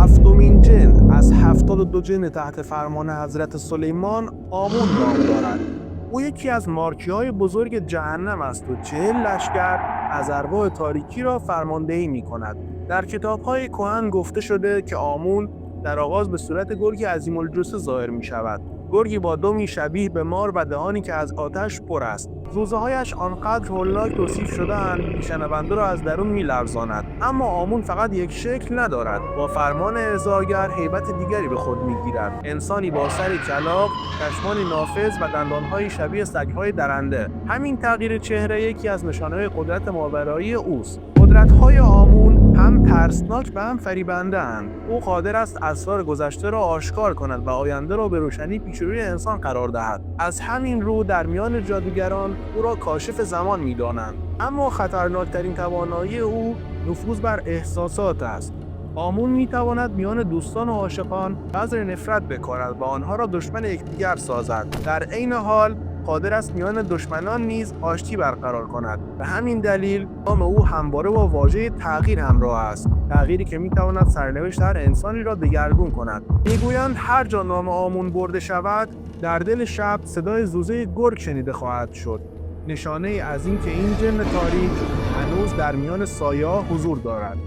هفتمین جن از 72 جن تحت فرمان حضرت سلیمان آمون نام دارد. او یکی از مارکی‌های بزرگ جهنم است و 40 لشکر از ارواح تاریکی را فرماندهی می‌کند. در کتاب‌های کهن گفته شده که آمون در آغاز به صورت گرگی عظیم‌الجثه ظاهر می‌شود. گرگی با دمی شبیه به مار و دهانی که از آتش پر است. زوزه‌هایش آنقدر هولناک توصیف شده‌اند که شنونده را از درون می‌لرزاند. اما آمون فقط یک شکل ندارد. با فرمان ارضاگر هیبت دیگری به خود می‌گیرد. انسانی با سری کلاغ، چشمانی نافذ و دندان‌های شبیه سگ‌های درنده. همین تغییر چهره یکی از نشانه‌های قدرت ماورایی اوست. قدرت‌های آمون هم ترسناک و هم فریبنده‌اند. او قادر است اسرار گذشته را آشکار کند و آینده را به روشنی پیش روی انسان قرار دهد. از همین رو در میان جادوگران او را کاشف زمان می‌دانند. اما خطرناکترین توانایی او نفوذ بر احساسات است. آمون می‌تواند میان دوستان و عاشقان بذر نفرت بکارد و آنها را دشمن یکدیگر سازد. در عین حال قادر است میان دشمنان نیز آشتی برقرار کند. به همین دلیل نام او همواره با واژه تغییر همراه است. تغییری که میتواند سرنوشت هر انسانی را دگرگون کند. میگویند هر جا نام آمون برده شود، در دل شب صدای زوزه گرگ شنیده خواهد شد. نشانه از این که این جن تاریک هنوز در میان سایه‌ها حضور دارد.